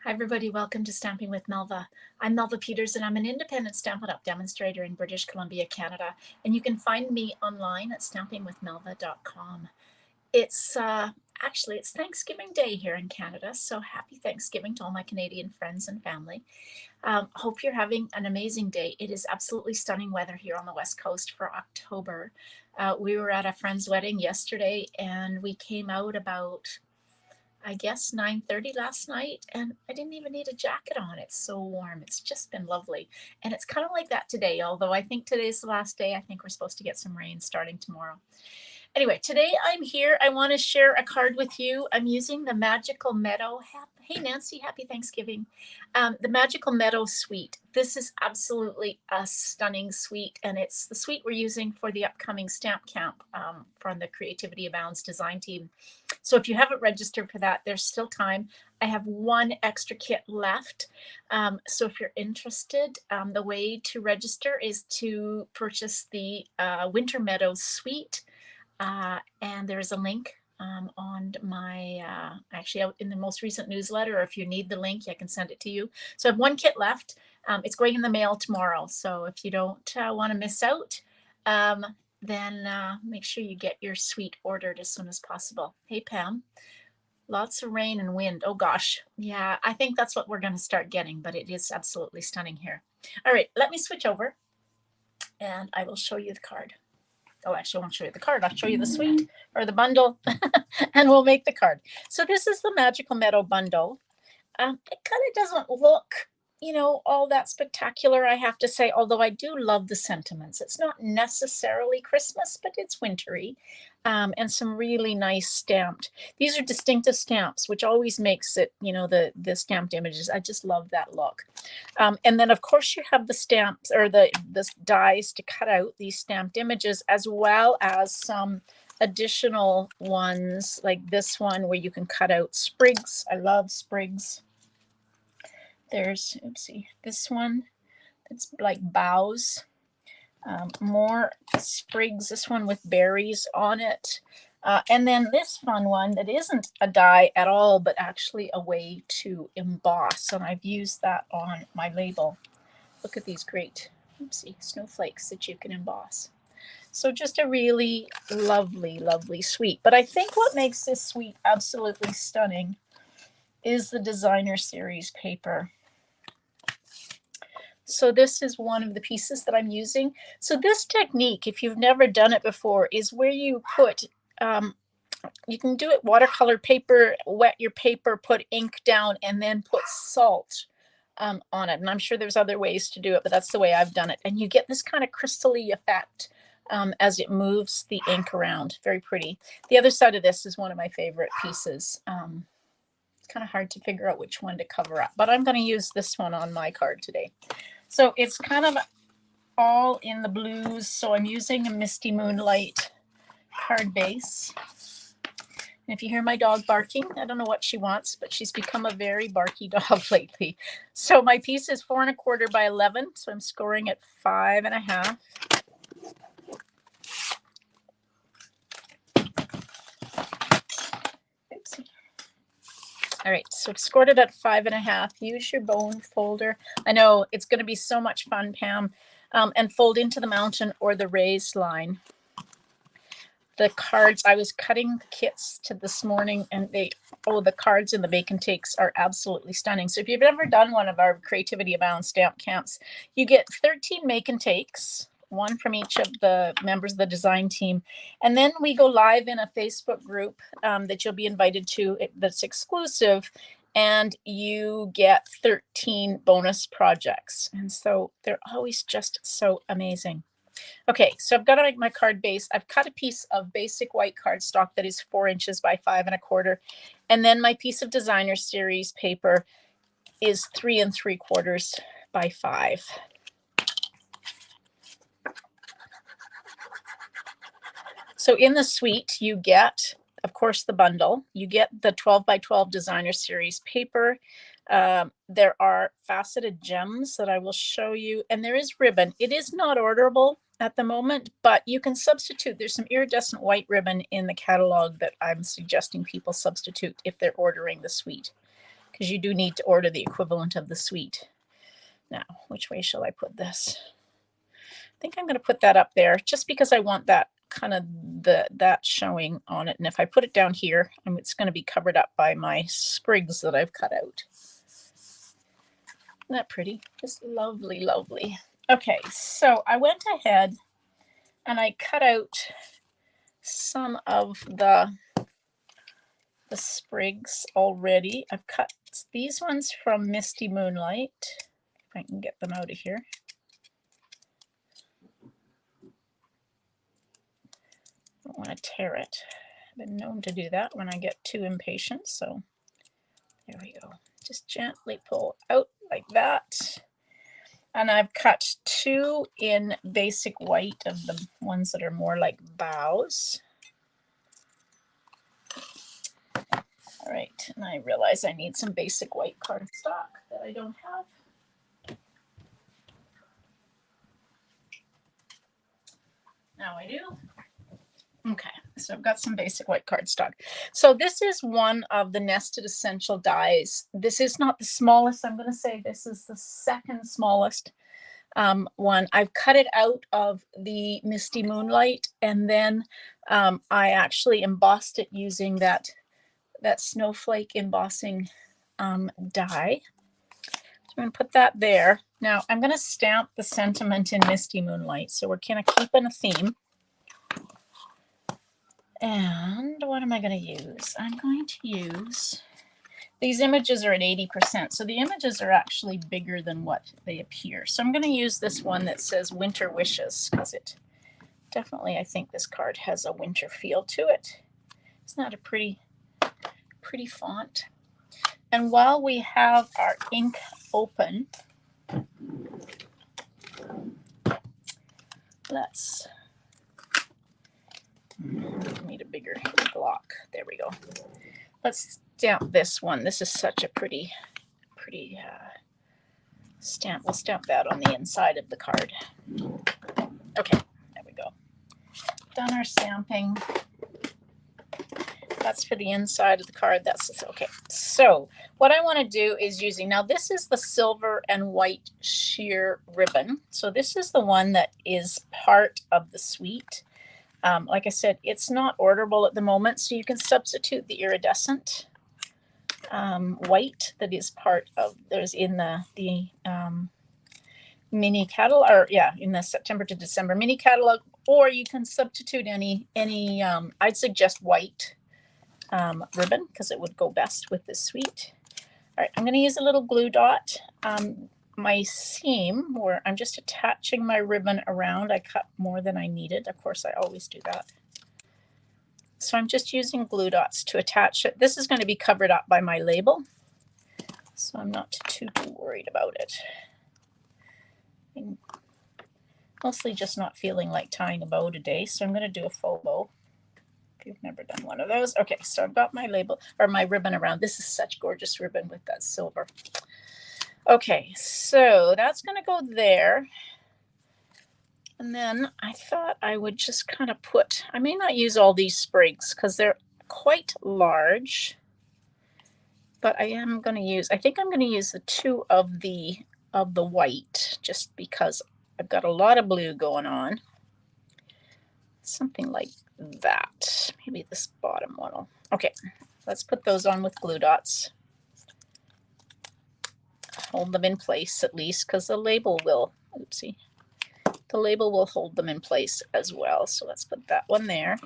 Hi everybody, welcome to Stamping with Melva. I'm Melva Peters and I'm an independent Stampin' Up! Demonstrator in British Columbia, Canada. And you can find me online at stampingwithmelva.com. It's actually it's Thanksgiving Day here in Canada, so happy Thanksgiving to all my Canadian friends and family. Hope you're having an amazing day. It is absolutely stunning weather here on the West Coast for October. We were at a friend's wedding yesterday and we came out about I guess 9:30 last night, and I didn't even need a jacket on. It's so warm. It's just been lovely. And it's kind of like that today, although I think today's the last day. I think we're supposed to get some rain starting tomorrow. Anyway, today I'm here. I want to share a card with you. I'm using the Magical Meadow. Hey, Nancy, happy Thanksgiving. The Magical Meadow suite. This is absolutely a stunning suite, and it's the suite we're using for the upcoming stamp camp from the Creativity Abounds design team. So if you haven't registered for that, there's still time. I have one extra kit left. So if you're interested, the way to register is to purchase the Winter Meadows suite. And there's a link on my, actually out in the most recent newsletter, or if you need the link, I can send it to you. So I have one kit left. It's going in the mail tomorrow. So if you don't want to miss out, then make sure you get your suite ordered as soon as possible. Hey, Pam. Lots of rain and wind. Oh gosh. Yeah, I think that's what we're going to start getting, but it is absolutely stunning here. All right, let me switch over and I will show you the card. Oh, actually, I won't show you the card. I'll show you the suite or the bundle and we'll make the card. So this is the Magical Meadow bundle. It kind of doesn't look, all that spectacular, I have to say, although I do love the sentiments. It's not necessarily Christmas, but it's wintry, and some really nice stamped. These are distinctive stamps, which always makes it, the stamped images. I just love that look. And then, of course, you have the stamps or the dies to cut out these stamped images, as well as some additional ones like this one where you can cut out sprigs. I love sprigs. There's, oopsie, this one, it's like boughs, more sprigs, this one with berries on it. And then this fun one that isn't a die at all, but actually a way to emboss. And I've used that on my label. Look at these great, oopsie, snowflakes that you can emboss. So just a really lovely, lovely suite. But I think what makes this suite absolutely stunning is the designer series paper. So this is one of the pieces that I'm using. So this technique, if you've never done it before, is where you put, you can do it watercolor paper, wet your paper, put ink down, and then put salt on it. And I'm sure there's other ways to do it, but that's the way I've done it. And you get this kind of crystally effect as it moves the ink around. Very pretty. The other side of this is one of my favorite pieces. It's kind of hard to figure out which one to cover up, but I'm going to use this one on my card today. So it's kind of all in the blues. So I'm using a Misty Moonlight card base. And if you hear my dog barking, I don't know what she wants, but she's become a very barky dog lately. So my piece is 4 1/4 by 11. So I'm scoring at 5 1/2. Oopsie. All right, so I've scored it at 5 1/2. Use your bone folder. I know it's going to be so much fun, Pam. And fold into the mountain or the raised line. The cards, I was cutting the kits to this morning, and the cards in the Bacon Takes are absolutely stunning. So if you've ever done one of our Creativity Abound stamp camps, you get 13 make and takes, one from each of the members of the design team. And then we go live in a Facebook group that you'll be invited to that's exclusive, and you get 13 bonus projects. And so they're always just so amazing. Okay, so I've got to make my card base. I've cut a piece of basic white cardstock that is 4 inches by 5 1/4. And then my piece of designer series paper is 3 3/4 by 5. So in the suite, you get, of course, the bundle. You get the 12 by 12 designer series paper. There are faceted gems that I will show you, and there is ribbon. It is not orderable at the moment, but you can substitute. There's some iridescent white ribbon in the catalog that I'm suggesting people substitute if they're ordering the suite. because you do need to order the equivalent of the suite. Now, which way shall I put this? I think I'm going to put that up there just because I want that kind of that showing on it. And if I put it down here, it's going to be covered up by my sprigs that I've cut out. Isn't that pretty? Just lovely, lovely. Okay, so I went ahead and I cut out some of the sprigs already. I've cut these ones from Misty Moonlight. If I can get them out of here. Don't want to tear it. I've been known to do that when I get too impatient. So there we go. Just gently pull out like that. And I've cut 2 in basic white of the ones that are more like boughs. All right, and I realize I need some basic white cardstock that I don't have. Now I do. Okay, so I've got some basic white cardstock. So this is one of the Nested Essential dies. This is not the smallest. I'm going to say this is the second smallest one. I've cut it out of the Misty Moonlight, and then I actually embossed it using that snowflake embossing die. So I'm going to put that there. Now I'm going to stamp the sentiment in Misty Moonlight. So we're kind of keeping a theme. And what am I going to use? I'm going to use, these images are at 80%. So the images are actually bigger than what they appear. So I'm going to use this one that says Winter Wishes, because it definitely, I think this card has a winter feel to it. Isn't that a pretty font? And while we have our ink open, let's need a bigger block. There we go. Let's stamp this one. This is such a pretty stamp. We'll stamp that on the inside of the card. Okay, there we go. Done our stamping. That's for the inside of the card. That's okay. So what I want to do is using, now this is the silver and white sheer ribbon. So this is the one that is part of the suite. Like I said, it's not orderable at the moment, so you can substitute the iridescent white that is part of, there's in the mini catalog, or yeah, in the September to December mini catalog, or you can substitute any I'd suggest white ribbon because it would go best with this suite. All right, I'm going to use a little glue dot. My seam, where I'm just attaching my ribbon around, I cut more than I needed. Of course, I always do that. So I'm just using glue dots to attach it. This is going to be covered up by my label, so I'm not too worried about it. I'm mostly just not feeling like tying a bow today, so I'm going to do a faux bow. If you've never done one of those. Okay, so I've got my label, or my ribbon around. This is such gorgeous ribbon with that silver. Okay, so that's going to go there. And then I thought I would just kind of put, I may not use all these sprigs because they're quite large, but I am going to use, I think I'm going to use the 2 of the white, just because I've got a lot of blue going on. Something like that. Maybe this bottom one will, okay, let's put those on with glue dots. Hold them in place at least, because the label will, oopsie, the label will hold them in place as well. So let's put that one there.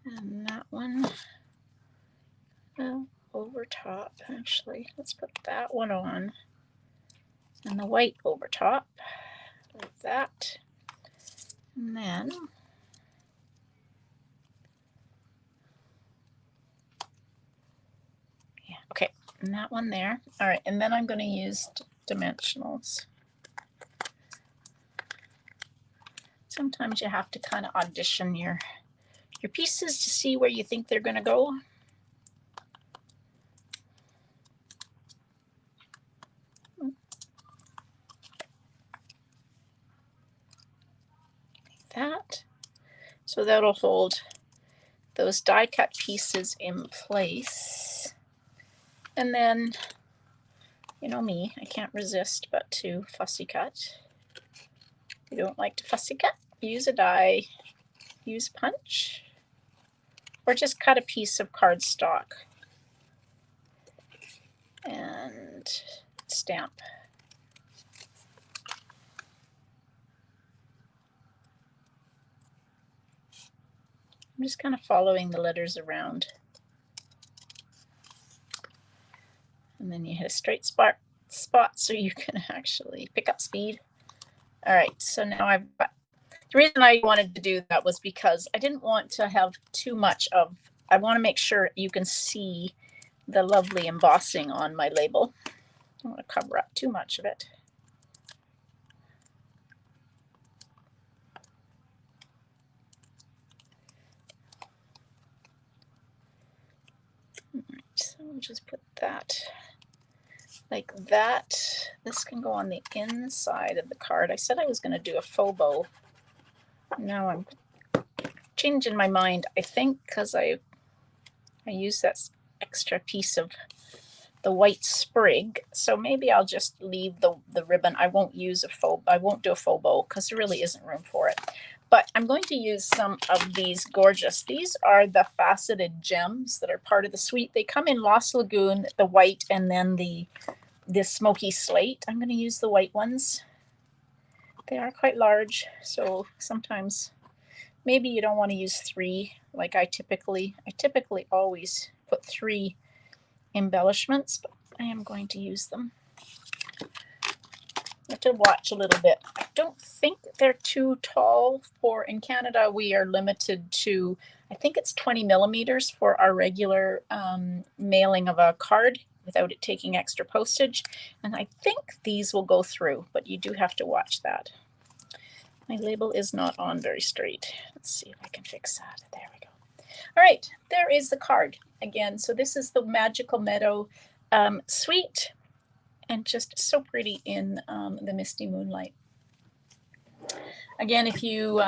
And that one over top, actually. Let's put that one on. And the white over top, like that. And then yeah, okay, and that one there. All right, and then I'm going to use dimensionals. Sometimes you have to kind of audition your pieces to see where you think they're going to go. Like that. So that'll hold those die cut pieces in place. And then, you know me, I can't resist but to fussy cut. If you don't like to fussy cut, use a die, use punch, or just cut a piece of cardstock and stamp. I'm just kind of following the letters around. And then you hit a straight spot so you can actually pick up speed. All right, so now I've got, the reason I wanted to do that was because I didn't want to have too much of, I want to make sure you can see the lovely embossing on my label. I don't want to cover up too much of it. So we'll just put that like that. This can go on the inside of the card. I said I was going to do a faux bow. Now I'm changing my mind, I think, because I used that extra piece of the white sprig. So maybe I'll just leave the ribbon. I won't do a faux bow because there really isn't room for it. But I'm going to use some of these gorgeous. These are the faceted gems that are part of the suite. They come in Lost Lagoon, the white, and then this smoky slate. I'm going to use the white ones. They are quite large, so sometimes maybe you don't want to use 3 like I typically always put 3 embellishments, but I am going to use them. I have to watch a little bit. I don't think they're too tall for, in Canada, we are limited to, I think it's 20 millimeters for our regular mailing of a card without it taking extra postage. And I think these will go through, but you do have to watch that. My label is not on very straight. Let's see if I can fix that. There we go. All right, there is the card again. So this is the Magical Meadow suite, and just so pretty in the misty moonlight. Again, if you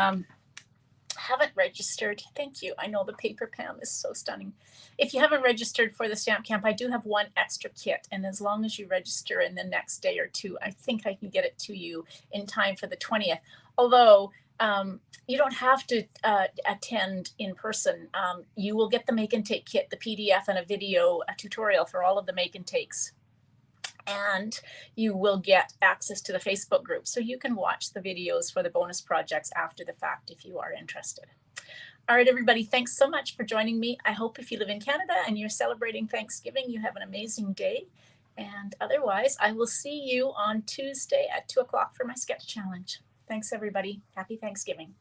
haven't registered, thank you. I know the paper Pam is so stunning. If you haven't registered for the Stamp Camp, I do have 1 extra kit, and as long as you register in the next day or 2, I think I can get it to you in time for the 20th. Although you don't have to attend in person. You will get the Make and Take kit, the PDF, and a video, a tutorial for all of the make and takes. And you will get access to the Facebook group, so you can watch the videos for the bonus projects after the fact if you are interested. All right, everybody, thanks so much for joining me. I hope if you live in Canada and you're celebrating Thanksgiving, you have an amazing day. And otherwise, I will see you on Tuesday at 2 o'clock for my sketch challenge. Thanks, everybody. Happy Thanksgiving.